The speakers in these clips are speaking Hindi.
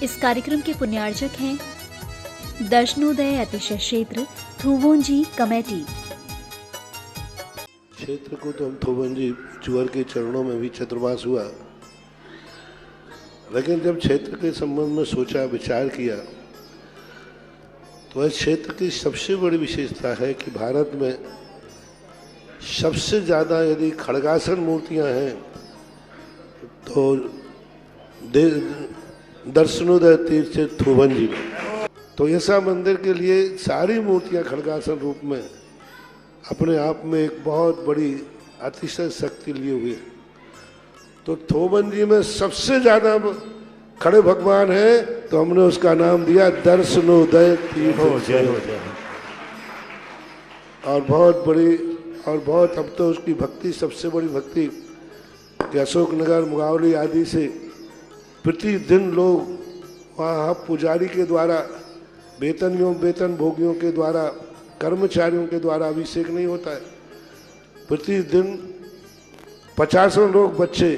इस कार्यक्रम के पुण्यार्चक हैं दर्शनोदय अतिशय क्षेत्र थुवोंजी कमेटी। क्षेत्र को तो हम थोबंजी चुअर के चरणों में भी चतुर्मास हुआ, लेकिन जब क्षेत्र के संबंध में सोचा विचार किया तो इस क्षेत्र की सबसे बड़ी विशेषता है कि भारत में सबसे ज़्यादा यदि खड़गासन मूर्तियां हैं तो दर्शनोदय तीर्थ थोबंजी में। तो ऐसा मंदिर के लिए सारी मूर्तियां खड़गासन रूप में अपने आप में एक बहुत बड़ी अतिशय शक्ति लिए हुए। तो थोबंजी में सबसे ज़्यादा खड़े भगवान है तो हमने उसका नाम दिया दर्शनोदय तीर्थ। और बहुत अब तो उसकी भक्ति सबसे बड़ी भक्ति कि अशोकनगर मुगावली आदि से प्रतिदिन लोग वहाँ पुजारी के द्वारा वेतन भोगियों के द्वारा कर्मचारियों के द्वारा अभिषेक नहीं होता है। प्रतिदिन 50 लोग बच्चे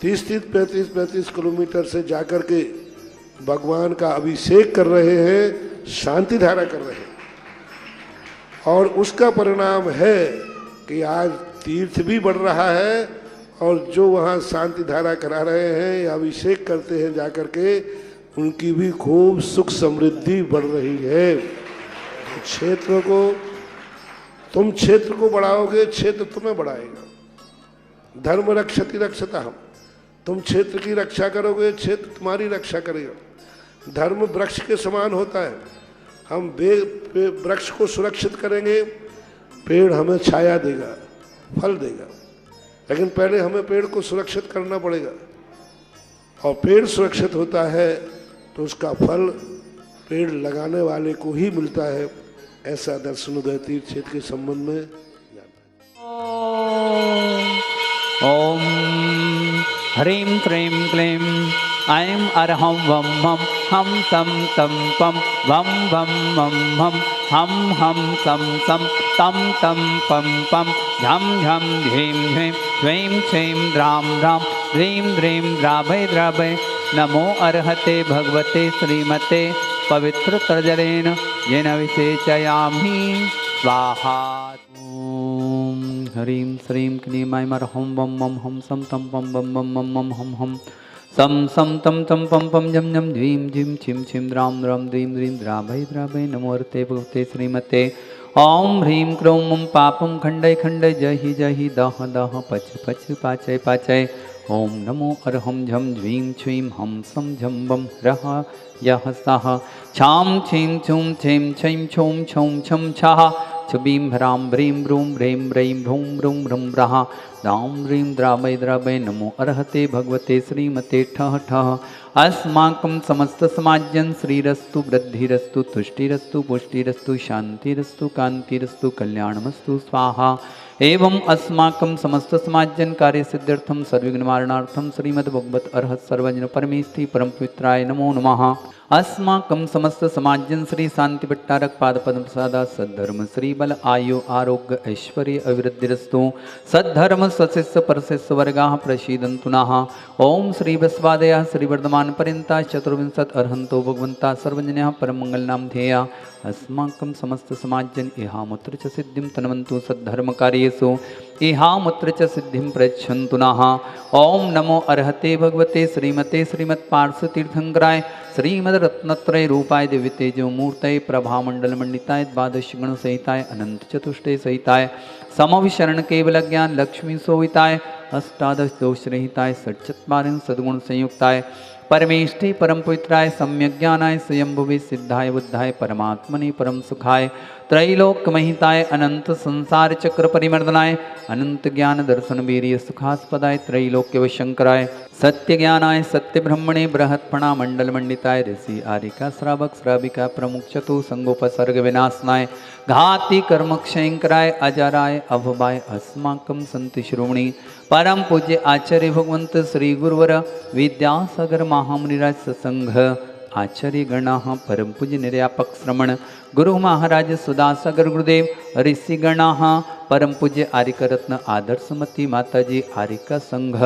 30-35 किलोमीटर से जाकर के भगवान का अभिषेक कर रहे हैं, शांति धारा कर रहे हैं। और उसका परिणाम है कि आज तीर्थ भी बढ़ रहा है और जो वहाँ शांति धारा करा रहे हैं या अभिषेक करते हैं जाकर के, उनकी भी खूब सुख समृद्धि बढ़ रही है। क्षेत्र को बढ़ाओगे, क्षेत्र तुम्हें बढ़ाएगा। धर्म रक्षति रक्षता हम, तुम क्षेत्र की रक्षा करोगे, क्षेत्र तुम्हारी रक्षा करेगा। धर्म वृक्ष के समान होता है, हम वृक्ष को सुरक्षित करेंगे, पेड़ हमें छाया देगा, फल देगा। लेकिन पहले हमें पेड़ को सुरक्षित करना पड़ेगा, और पेड़ सुरक्षित होता है तो उसका फल पेड़ लगाने वाले को ही मिलता है। ऐसा दर्शनोदय तीर्थ क्षेत्र के संबंध में ओम ह्रीं क्लीं क्लीं ऐं अरहं वं वं हम तं तं पं वं वं मं हम सं सं तं तं पं पं झं झं झीं झीं ह्रीं श्रीं द्रां द्रां ह्रीं ह्रीं द्राभै द्राभै। नमो अर्हते भगवते श्रीमते पवित्र तर्जरेण येन विशेषयामि स्वाहा। ओम ह्रीं श्रीं क्लीं ऐं अरहं वं वं हम सं तं पं वं वं मं हम सं सं तं तं पं पं झं झं झीं झीं छिं छिं द्रां द्रां द्रीं द्रीं द्राभै द्राभै। नमो अर्हते भगवते श्रीमते ओम ह्रीं क्रों मं पापं खण्डय खण्डय जहि जहि दह दह पच पच पाचय पाचय। ओम नमो अर्हं झं झ्वीं छ्वीं हं सं झं वं रः यः सः छां छीं छूं छीं छीं छौं छौं छं छः छबीं ह्रां ब्रीं ब्रूं ब्रीं ब्रैं भ्रूं ब्रूं भ्रूं ब्रः दां ह्रीं द्रावै द्रावै। नमो अर्हते भगवते श्रीमते ठः ठः। अस्माकं समस्त समाजं श्रीरस्तु वृद्धिरस्तु तुष्टिरस्तु पुष्टिरस्तु शान्तिरस्तु कान्तिरस्तु कल्याणमस्तु स्वाहा। एवं अस्माकं समस्त समाजन कार्य सिद्ध्यर्थम सर्वविघ्नवारणार्थम श्रीमद्भगवत अर्हत सर्वजन परमेष्ठि परम पवित्राय नमो नमः। अस्माकं समस्त समाजन श्री शांति भट्टारक पाद पद्म प्रसादा सद्धर्म श्री बल आयु आरोग्य ऐश्वर्य अभिवृद्धिरस्तु। सद्धर्म सशिष्य परशिष्य वर्गाः प्रसीदन्तु नः। ओम श्री बसवादयः श्री वर्धमान पर्यन्ता चतुर्विंशत अर्हन्तो भगवन्ता सर्वजनः परम मंगल नाम ध्येया। अस्माकं समस्त समाजन इहामुत्र च सिद्धिं तन्वन्तु सद्धर्म कार्येषु इहामुत्र च सिद्धिं प्रयच्छन्तु नः। ओम नमो अर्हते भगवते श्रीमते श्रीमत्पार्श्वतीर्थंकराय श्रीमद्रत्नत्रय रूपाय दिव्य तेजो मूर्तये प्रभामंडल मंडिताय द्वादश गण सहिताय अनंत चतुष्टय सहिताय समविशरण केवल ज्ञान लक्ष्मी सोविताय अष्टादश दोष रहिताय षट्चत्वारिंश सद्गुण संयुक्ताय परमेष्ठि परम पवित्राय सम्यक ज्ञानाय स्वयंभुवे सिद्धाय बुद्धाय परमात्मने परम सुखाय त्रैलोक महिताय अनंत संसार चक्र परिमर्दनाय अनंत ज्ञान दर्शन वीर्य सुखास्पदाय त्रैलोक्य वशंकराय सत्य ज्ञानाय सत्य ब्रह्मणे बृहत्पणा मंडल मंडिताय ऋषि आरिका श्रावक श्राविका प्रमुख चतु संगोपसर्ग विनाशनाय घाति कर्म क्षयंकराय अजराय अभवाय अस्माकं संत श्रोमणी परम पूज्य आचार्य भगवंत श्री गुरुवर विद्यासागर महामुनिराज सत्संग आचार्य गणाः परम पूज्य निर्यापक श्रमण गुरु महाराज सुदासागर गुरुदेव ऋषिगणाः परम पूज्य आरिका रत्न आदर्शमती माता जी आरिका संघ,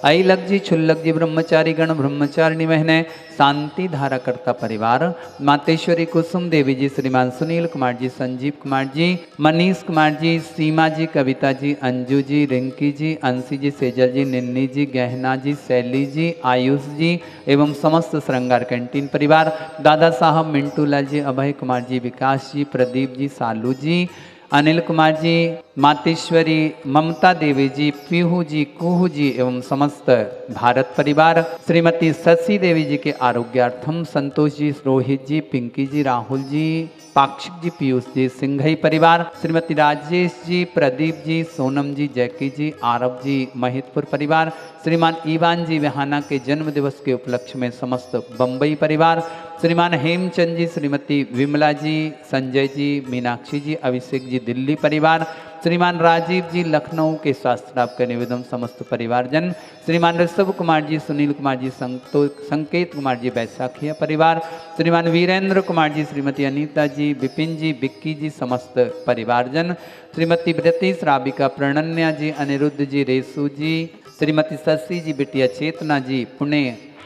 अयलक जी छुल्लक जी ब्रह्मचारी गण ब्रह्मचारिणी बहने, शांति धारा करता परिवार, मातेश्वरी कुसुम देवी जी, श्रीमान सुनील कुमार जी, संजीव कुमार जी, मनीष कुमार जी, सीमा जी, कविता जी, अंजू जी, रिंकी जी, अंशी जी, सेजल जी, निन्नी जी, गहना जी, शैली जी, आयुष जी एवं समस्त श्रृंगार कैंटीन परिवार, दादा साहब, मिंटू लाल जी, अभय कुमार जी, विकास जी, प्रदीप जी, सालू जी, अनिल कुमार जी, मातेश्वरी, ममता देवी जी, पीहू जी, कुहू जी एवं समस्त भारत परिवार, श्रीमती शशि देवी जी के आरोग्यार्थम, संतोष जी, रोहित जी, पिंकी जी, राहुल जी, पाक्षिक जी, पीयूष जी, सिंघई परिवार, श्रीमती राजेश जी, प्रदीप जी, सोनम जी, जैकी जी, आरब जी, महितपुर परिवार, श्रीमान ईवान जी विहाना के जन्म दिवस के उपलक्ष्य में समस्त बम्बई परिवार, श्रीमान हेमचंद जी, श्रीमती विमला जी, संजय जी, मीनाक्षी जी, अभिषेक जी, दिल्ली परिवार, श्रीमान राजीव जी, लखनऊ के स्वास्थ्य लाभ का निवेदन समस्त परिवारजन, श्रीमान ऋषभ कुमार जी, सुनील कुमार जी, संकेत कुमार जी, बैसाखिया परिवार, श्रीमान वीरेंद्र कुमार जी, श्रीमती अनीता जी, विपिन जी, बिक्की जी, समस्त परिवारजन, श्रीमती ब्रती श्राविका, प्रणन्या जी, अनिरुद्ध जी, रेसू जी, श्रीमती शशि जी, बिटिया चेतना जी, पुणे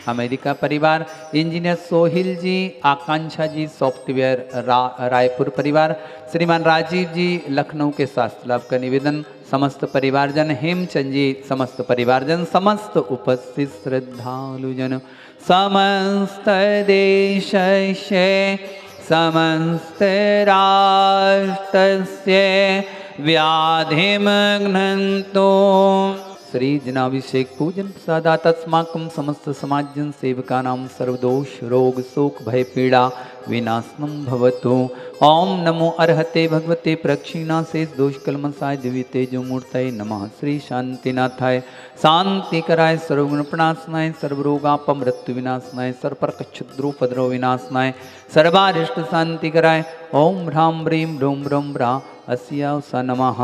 अमेरिका परिवार, इंजीनियर सोहिल जी, आकांक्षा जी, सॉफ्टवेयर रायपुर परिवार, श्रीमान राजीव जी, लखनऊ के स्वास्थ्य लाभ का निवेदन समस्त परिवारजन, हेमचंद जी, समस्त परिवारजन, समस्त उपस्थित श्रद्धालुजन, समस्त देश समस्त राष्ट्रस्य व्याधिमग्नन्तो श्री जनाभिषेक पूजन प्रसादा तस्माकं समस्त समाजन सेवकानां सर्वदोष रोग शोक भय पीड़ा विनाशनम भवतु। ओम नमो अर्हते भगवते प्रक्षिणाशेष दोष कलमसाय दिव्य तेजो मूर्तये नमः। श्री शांतिनाथाय शांति कराय सर्वगुण प्रणाशनाय सर्वरोगाप मृत्यु विनाशनाय सर्वप्रक क्षुद्रोपद्रव विनाशनाय सर्वारिष्ट शांति कराय। ओम ह्रां ह्रीं ह्रूं ह्रौं ह्रा अस्या स नमः।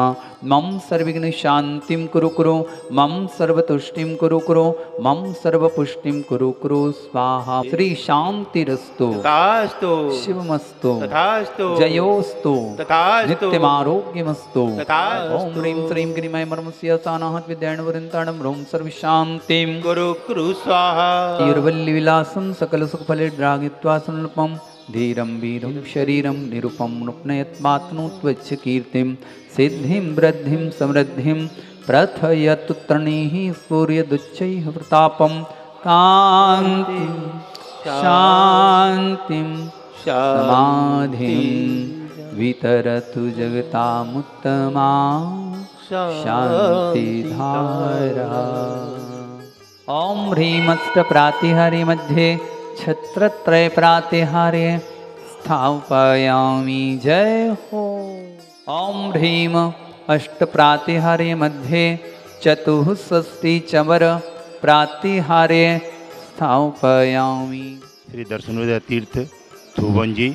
मम सर्वविघ्न शांतिं कुरु कुरु मम सर्वतुष्टिं कुरु कुरु मम सर्वपुष्टिं कुरु कुरु स्वाहा। श्री शांतिरस्तु तथास्तु शिवमस्तु तथास्तु जयोस्तु तथास्तु नित्यमारोग्यमस्तु। तथास्तु ओम ह्रीं श्रीं गिरिमय मर्मस्य सानाहत विद्याणवृन्ताणं ह्रौं सर्वशान्तिं कुरु कुरु स्वाहा। तीर्वल्ली विलासं सकल सुखफलैर्द्रागित्वा सुनल्पं धीरं वीरं शरीरं निरुपं नुप्नयत्मात्मोत्वच्च कीर्तिं सिद्धिं वृद्धिं समृद्धिं प्रथयतुत्रणैः सूर्यदुच्चैः प्रतापं कान्तिं शान्तिं समाधिं वितरतु जगतामुत्तमा शान्तिधारा। ॐ ह्रीमष्टप्रातिहारे मध्ये छत्रत्रय प्रातिहार्य स्थापयामि। जय हो। ओम ह्रीम अष्टप्रातिहार्य मध्ये चतुःषष्टि चवर प्रातिहार्य स्थापयामि। श्री दर्शनोदय तीर्थ थुवन जी,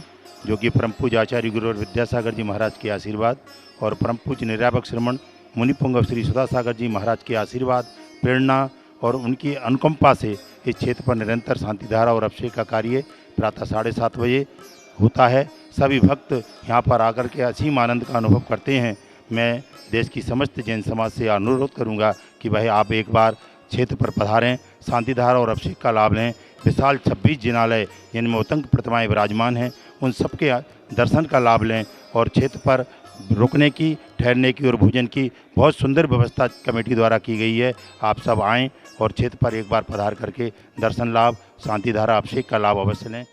जो कि परम पूज्य आचार्य गुरु और विद्यासागर जी महाराज के आशीर्वाद और परम पूज्य निर्यापक श्रमण मुनि पुंगव श्री सुधासागर जी महाराज के आशीर्वाद, प्रेरणा और उनकी अनुकंपा से इस क्षेत्र पर निरंतर शांतिधारा और अभिषेक का कार्य प्रातः 7:30 बजे होता है। सभी भक्त यहाँ पर आकर के असीम आनंद का अनुभव करते हैं। मैं देश की समस्त जैन समाज से अनुरोध करूँगा कि भाई आप एक बार क्षेत्र पर पधारें, शांतिधारा और अभिषेक का लाभ लें। विशाल 26 जिनालय जिनमें उतंक प्रतिमाएँ विराजमान हैं, उन सबके दर्शन का लाभ लें और क्षेत्र पर रुकने की, ठहरने की और भोजन की बहुत सुंदर व्यवस्था कमेटी द्वारा की गई है। आप सब आएँ और क्षेत्र पर एक बार पधार करके दर्शन लाभ, शांतिधारा अभिषेक का लाभ अवश्य लें।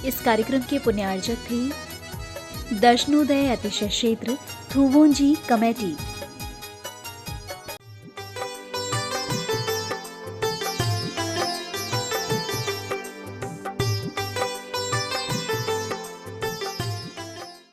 इस कार्यक्रम के पुण्यार्जक थे दर्शनोदय अतिशय क्षेत्र थुवोंजी कमेटी।